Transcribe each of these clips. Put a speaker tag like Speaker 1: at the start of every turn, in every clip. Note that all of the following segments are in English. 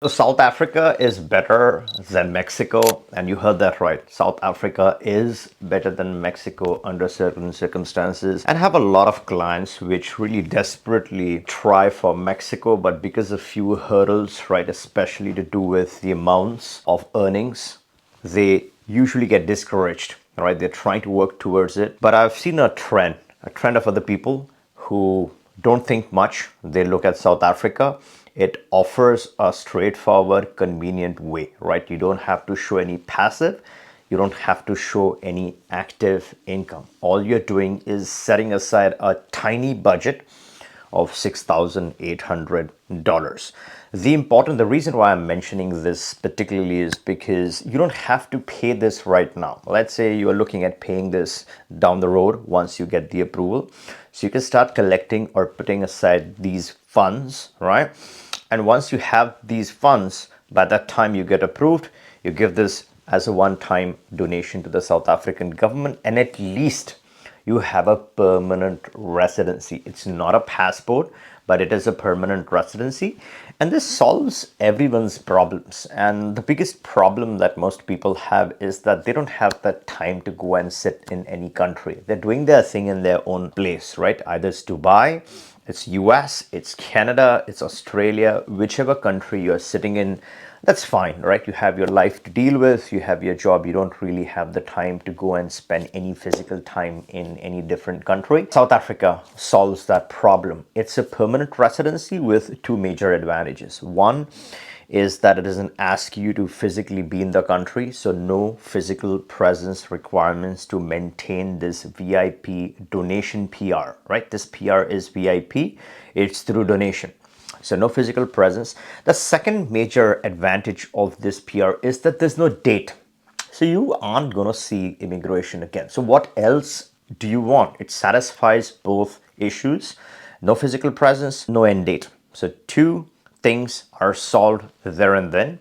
Speaker 1: So South Africa is better than Mexico, and you heard that right. South Africa is better than Mexico under certain circumstances, and have a lot of clients which really desperately try for Mexico, but because of few hurdles, right, especially to do with the amounts of earnings, they usually get discouraged, right? They're trying to work towards it. But I've seen a trend of other people who don't think much. They look at South Africa. It offers a straightforward, convenient way, right? You don't have to show any passive. You don't have to show any active income. All you're doing is setting aside a tiny budget of $6,800. The reason why I'm mentioning this particularly is because you don't have to pay this right now. Let's say you are looking at paying this down the road once you get the approval. So you can start collecting or putting aside these funds, right? And once you have these funds, by that time you get approved, you give this as a one-time donation to the South African government, and at least you have a permanent residency. It's not a passport, but it is a permanent residency. And this solves everyone's problems. And the biggest problem that most people have is that they don't have the time to go and sit in any country. They're doing their thing in their own place, right? Either it's Dubai, it's US, it's Canada, it's Australia, whichever country you're sitting in, that's fine, right? You have your life to deal with, you have your job, you don't really have the time to go and spend any physical time in any different country. South Africa solves that problem. It's a permanent residency with two major advantages. One is that it doesn't ask you to physically be in the country, so no physical presence requirements to maintain this VIP donation PR, right? This PR is VIP, it's through donation. So no physical presence. The second major advantage of this PR is that there's no date. So you aren't going to see immigration again. So what else do you want? It satisfies both issues. No physical presence, no end date. So two things are solved there and then.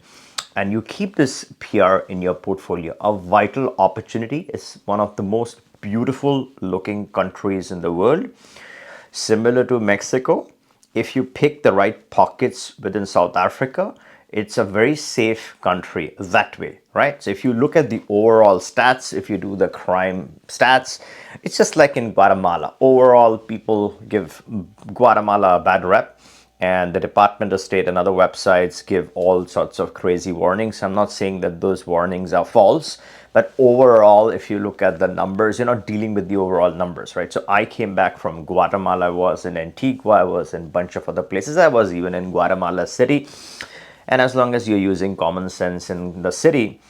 Speaker 1: And you keep this PR in your portfolio. A vital opportunity. Is one of the most beautiful looking countries in the world. Similar to Mexico, if you pick the right pockets within South Africa, it's a very safe country that way, right? So if you look at the overall stats, if you do the crime stats, it's just like in Guatemala. Overall, people give Guatemala a bad rep, and the Department of State and other websites give all sorts of crazy warnings. I'm not saying that those warnings are false, but overall, if you look at the numbers, you're not dealing with the overall numbers, right? So I came back from Guatemala, I was in Antigua, I was in a bunch of other places, I was even in Guatemala City. And as long as you're using common sense in the city,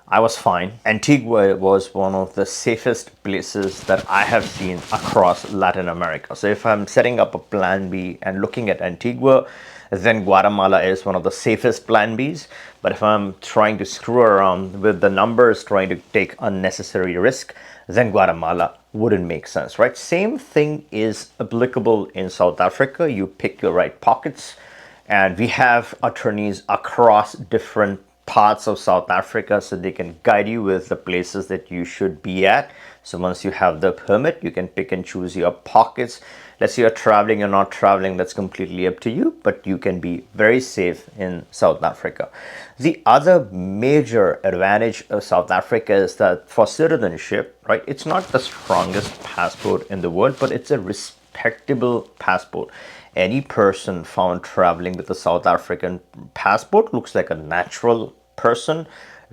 Speaker 1: I was fine. Antigua was one of the safest places that I have seen across Latin America. So if I'm setting up a plan B and looking at Antigua, then Guatemala is one of the safest plan Bs. But if I'm trying to screw around with the numbers, trying to take unnecessary risk, then Guatemala wouldn't make sense, right? Same thing is applicable in South Africa. You pick your right pockets, and we have attorneys across different parts of South Africa, so they can guide you with the places that you should be at. So once you have the permit, you can pick and choose your pockets. Let's say you're traveling or not traveling, that's completely up to you, but you can be very safe in South Africa. The other major advantage of South Africa is that for citizenship, right, it's not the strongest passport in the world, but it's a respectable passport. Any person found traveling with a South African passport looks like a natural person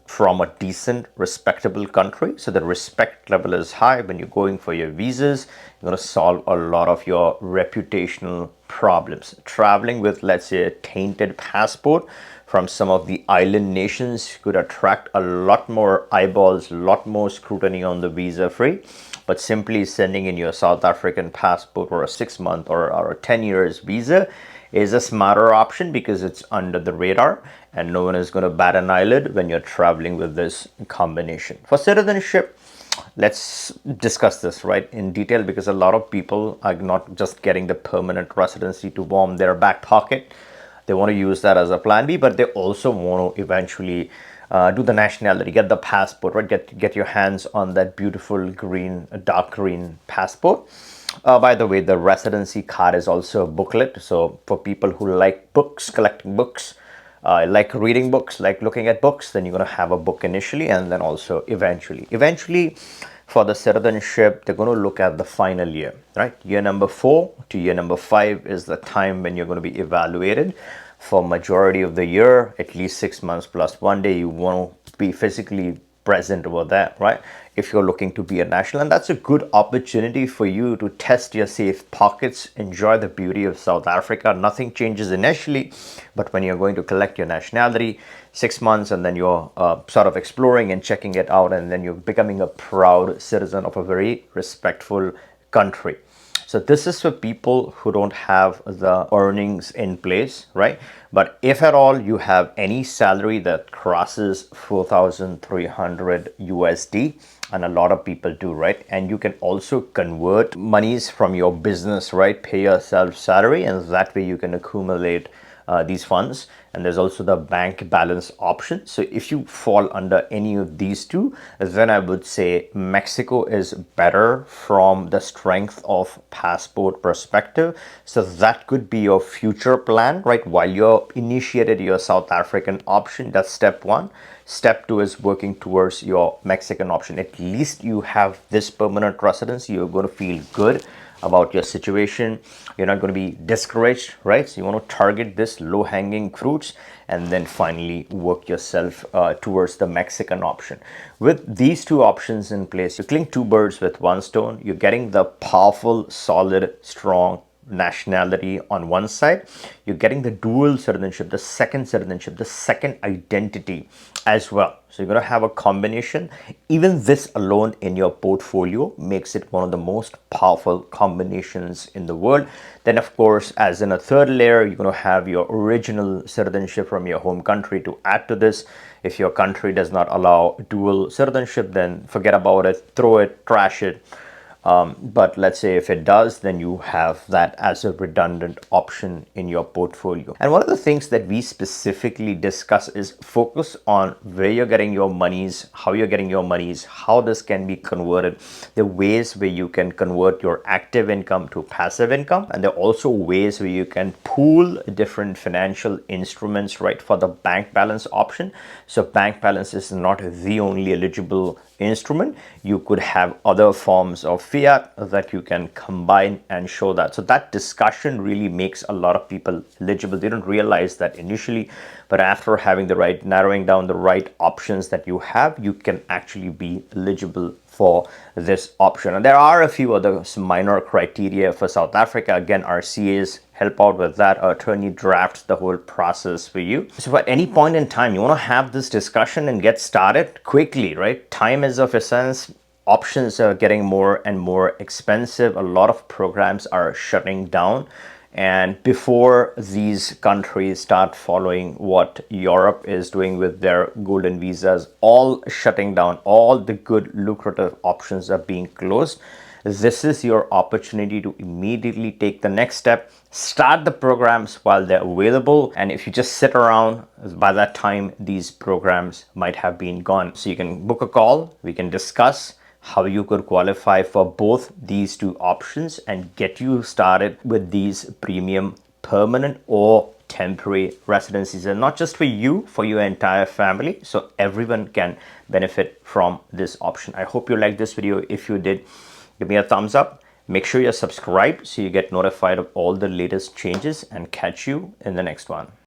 Speaker 1: from a decent, respectable country. So the respect level is high. When you're going for your visas, you're going to solve a lot of your reputational problems. Traveling with, let's say, a tainted passport from some of the island nations could attract a lot more eyeballs, a lot more scrutiny on the visa free. But simply sending in your South African passport or a 6-month or a 10 years visa is a smarter option because it's under the radar and no one is going to bat an eyelid when you're traveling with this combination. For citizenship, let's discuss this right in detail, because a lot of people are not just getting the permanent residency to warm their back pocket. They want to use that as a plan B, but they also want to eventually do the nationality, get the passport, right? Get your hands on that beautiful green, dark green passport. By the way, the residency card is also a booklet. So for people who like books, collecting books, like reading books, like looking at books, then you're going to have a book initially and then also eventually for the citizenship, they're going to look at the final year, right? Year number 4 to year number 5 is the time when you're going to be evaluated. For majority of the year, at least 6 months plus 1 day, you want to be physically present over there, right? If you're looking to be a national, and that's a good opportunity for you to test your safe pockets, enjoy the beauty of South Africa. Nothing changes initially, but when you're going to collect your nationality, 6 months, and then you're sort of exploring and checking it out, and then you're becoming a proud citizen of a very respectful country. So this is for people who don't have the earnings in place, right? But if at all you have any salary that crosses 4,300 USD, and a lot of people do, right? And you can also convert monies from your business, right? Pay yourself salary, and that way you can accumulate these funds. And there's also the bank balance option. So if you fall under any of these two, then I would say Mexico is better from the strength of passport perspective. So that could be your future plan, right? While you're initiated your South African option, that's step 1. Step 2 is working towards your Mexican option. At least you have this permanent residence. You're going to feel good about your situation. You're not going to be discouraged, right? So you want to target this low-hanging fruits and then finally work yourself towards the Mexican option. With these two options in place, you're killing two birds with one stone. You're getting the powerful, solid, strong nationality on one side. You're getting the dual citizenship, the second identity as well. So you're going to have a combination. Even this alone in your portfolio makes it one of the most powerful combinations in the world. Then of course, as in a third layer, you're going to have your original citizenship from your home country to add to this. If your country does not allow dual citizenship, then forget about it, throw it, trash it. But let's say if it does, then you have that as a redundant option in your portfolio. And one of the things that we specifically discuss is focus on where you're getting your monies, how you're getting your monies, how this can be converted, the ways where you can convert your active income to passive income. And there are also ways where you can pool different financial instruments, right, for the bank balance option. So bank balance is not the only eligible instrument. You could have other forms of fiat that you can combine and show that. So that discussion really makes a lot of people eligible. They don't realize that initially, but after having the right, narrowing down the right options that you have, you can actually be eligible for this option. And there are a few other minor criteria for South Africa. Again, our CAs help out with that. Our attorney drafts the whole process for you. So at any point in time, you want to have this discussion and get started quickly, right? Time is of essence. Options are getting more and more expensive. A lot of programs are shutting down. And before these countries start following what Europe is doing with their golden visas, all shutting down, all the good lucrative options are being closed. This is your opportunity to immediately take the next step, start the programs while they're available. And if you just sit around, by that time, these programs might have been gone. So you can book a call, we can discuss how you could qualify for both these two options and get you started with these premium permanent or temporary residencies, and not just for you, for your entire family, so everyone can benefit from this option. I hope you liked this video. If you did, give me a thumbs up. Make sure you're subscribed so you get notified of all the latest changes, and catch you in the next one.